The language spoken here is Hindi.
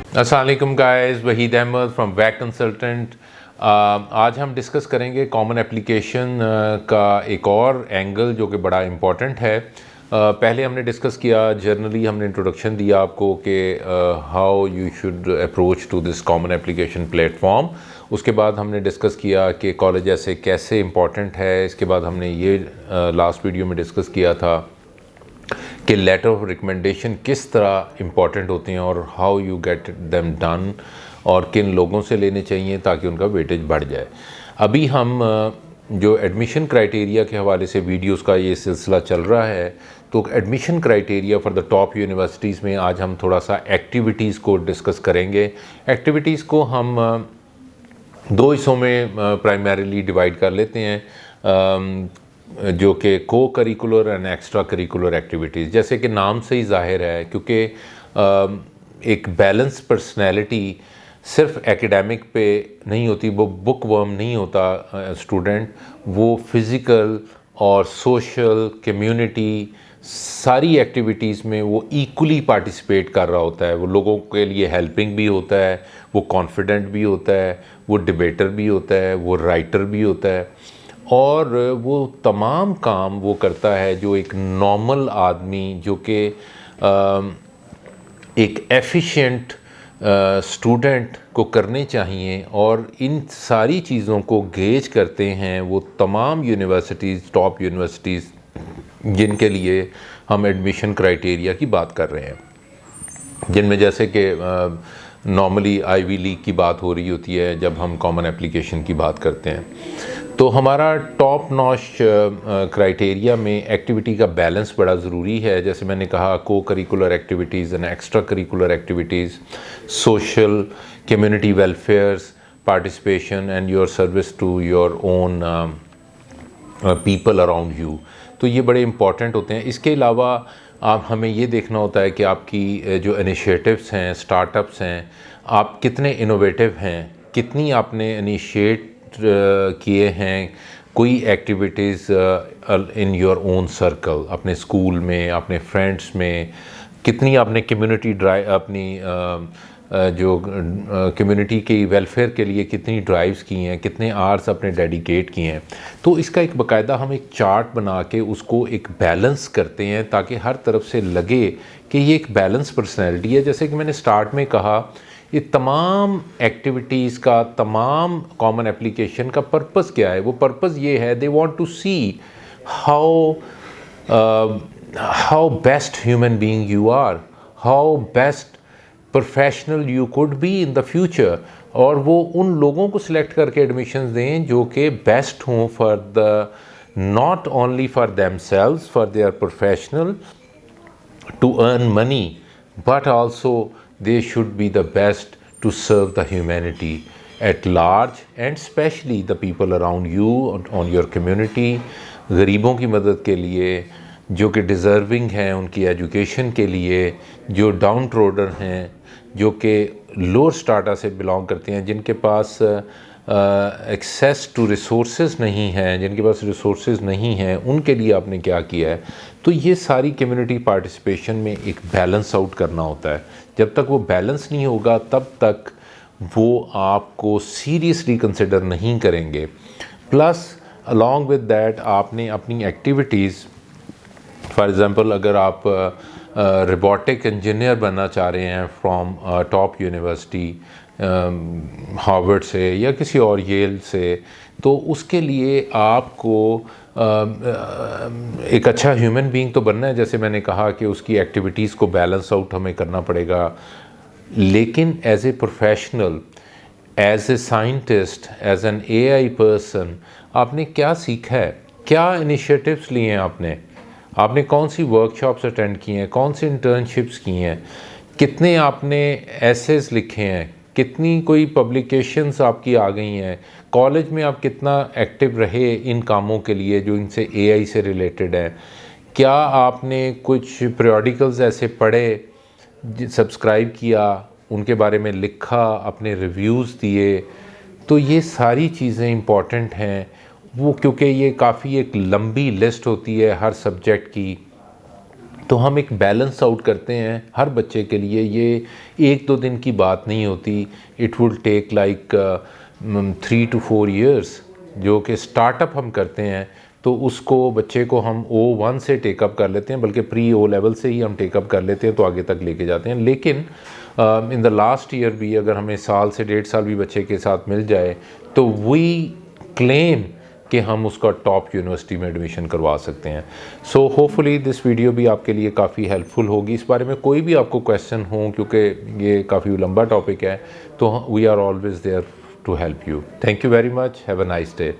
अस्सलाम वालेकुम गाइस, वहीद अहमद फ्रॉम वैक कंसल्टेंट। आज हम डिस्कस करेंगे कॉमन एप्लीकेशन का एक और एंगल जो कि बड़ा इम्पॉर्टेंट है। पहले हमने डिस्कस किया, जर्नली हमने इंट्रोडक्शन दिया आपको कि how you should approach to this common application platform. उसके बाद हमने डिस्कस किया कि कॉलेज ऐसे कैसे इम्पॉर्टेंट है। इसके बाद हमने ये लास्ट वीडियो में डिस्कस किया था कि लेटर ऑफ रिकमेंडेशन किस तरह इम्पॉर्टेंट होते हैं और how you get them done, और किन लोगों से लेने चाहिए ताकि उनका वेटेज बढ़ जाए। अभी हम जो एडमिशन क्राइटेरिया के हवाले से वीडियोस का ये सिलसिला चल रहा है, तो admission criteria for the top universities में आज हम थोड़ा सा एक्टिविटीज़ को डिस्कस करेंगे। एक्टिविटीज़ को हम दो हिस्सों में प्राइमरीली डिवाइड कर लेते हैं, जो कि को curricular and extra curricular activities. जैसे कि नाम से ही जाहिर है, क्योंकि एक बैलेंस पर्सनैलिटी सिर्फ एकेडमिक पे नहीं होती, वो बुक वर्म नहीं होता स्टूडेंट, वो फिज़िकल और सोशल कम्युनिटी सारी एक्टिविटीज़ में वो इक्वली पार्टिसिपेट कर रहा होता है। वो लोगों के लिए हेल्पिंग भी होता है, वो कॉन्फिडेंट भी होता है, वो डिबेटर भी होता है, वो राइटर भी होता है, और वो तमाम काम वो करता है जो एक नॉर्मल आदमी जो कि एक एफिशिएंट स्टूडेंट को करने चाहिए। और इन सारी चीज़ों को गेज करते हैं वो तमाम यूनिवर्सिटीज़, टॉप यूनिवर्सिटीज़, जिनके लिए हम एडमिशन क्राइटेरिया की बात कर रहे हैं, जिनमें जैसे कि नॉर्मली आईवी लीग की बात हो रही होती है जब हम कॉमन एप्लीकेशन की बात करते हैं। तो हमारा टॉप नॉच क्राइटेरिया में एक्टिविटी का बैलेंस बड़ा ज़रूरी है। जैसे मैंने कहा, co curricular activities and extra curricular activities, social community welfares, participation and your service to your own people around you. तो ये बड़े इंपॉर्टेंट होते हैं। इसके अलावा आप हमें ये देखना होता है कि आपकी जो इनिशिएटिव्स हैं, स्टार्टअप्स हैं, आप कितने इनोवेटिव हैं, कितनी आपने इनिशिएट किए हैं कोई activities in your own circle, अपने स्कूल में, अपने फ्रेंड्स में, कितनी आपने कम्युनिटी ड्राइव, अपनी जो कम्युनिटी के वेलफेयर के लिए कितनी ड्राइव्स की हैं, कितने आवर्स अपने डेडिकेट किए हैं। तो इसका एक बाकायदा हम एक चार्ट बना के उसको एक बैलेंस करते हैं ताकि हर तरफ से लगे कि ये एक बैलेंस पर्सनैलिटी है। जैसे कि मैंने स्टार्ट में कहा, ये तमाम एक्टिविटीज़ का, तमाम कॉमन एप्लीकेशन का पर्पस क्या है? वो पर्पस ये है, they want to see how best human being you are, how best professional you could be in the future. और वो उन लोगों को सिलेक्ट करके एडमिशन्स दें जो कि बेस्ट हों for the, not only for themselves, for their professional to earn money, but also they should be the best to serve the humanity at large and especially the people around you on your community। गरीबों की मदद के लिए, जो कि डिज़र्विंग हैं उनकी एजुकेशन के लिए, जो डाउन ट्रोडर हैं, जो कि लोअर स्टाटा से बिलोंग करते हैं, जिनके पास एक्सेस टू रिसोर्सेज नहीं हैं, जिनके पास रिसोर्सेज नहीं हैं, उनके लिए आपने क्या किया है। तो ये सारी कम्युनिटी पार्टिसिपेशन में एक बैलेंस आउट करना होता है। जब तक वो बैलेंस नहीं होगा तब तक वो आपको सीरियसली कंसिडर नहीं करेंगे। प्लस अलॉन्ग विद दैट आपने अपनी एक्टिविटीज़, फॉर एग्ज़ाम्पल अगर आप रोबोटिक इंजीनियर बनना चाह रहे हैं फ्रॉम टॉप यूनिवर्सिटी, हार्वर्ड से या किसी और येल से, तो उसके लिए आपको एक अच्छा ह्यूमन बीइंग तो बनना है। जैसे मैंने कहा कि उसकी एक्टिविटीज़ को बैलेंस आउट हमें करना पड़ेगा, लेकिन as a professional, as a scientist, as an AI person, आपने क्या सीखा है, क्या इनिशिएटिव्स लिए हैं आपने कौन सी वर्कशॉप्स अटेंड की हैं, कौन सी इंटर्नशिप्स की हैं, कितने आपने एसेस लिखे हैं, कितनी कोई पब्लिकेशंस आपकी आ गई हैं, कॉलेज में आप कितना एक्टिव रहे इन कामों के लिए जो इनसे एआई से रिलेटेड है, क्या आपने कुछ पीरियोडिकल्स ऐसे पढ़े, सब्सक्राइब किया, उनके बारे में लिखा, अपने रिव्यूज़ दिए। तो ये सारी चीज़ें इम्पॉर्टेंट हैं वो, क्योंकि ये काफ़ी एक लंबी लिस्ट होती है हर सब्जेक्ट की। तो हम एक बैलेंस आउट करते हैं हर बच्चे के लिए। ये 1-2 दिन की बात नहीं होती, it will take like 3 to 4 years. जो कि स्टार्टअप हम करते हैं तो उसको बच्चे को हम O1 से टेकअप कर लेते हैं, बल्कि प्री O लेवल से ही हम टेकअप कर लेते हैं तो आगे तक लेके जाते हैं। लेकिन इन द लास्ट ईयर भी अगर हमें साल से 1.5 साल भी बच्चे के साथ मिल जाए तो वी क्लेम कि हम उसका टॉप यूनिवर्सिटी में एडमिशन करवा सकते हैं। सो होपफुली दिस वीडियो भी आपके लिए काफ़ी हेल्पफुल होगी। इस बारे में कोई भी आपको क्वेश्चन हो, क्योंकि ये काफ़ी लंबा टॉपिक है, तो we are always there to help you. Thank you very much, have a nice day.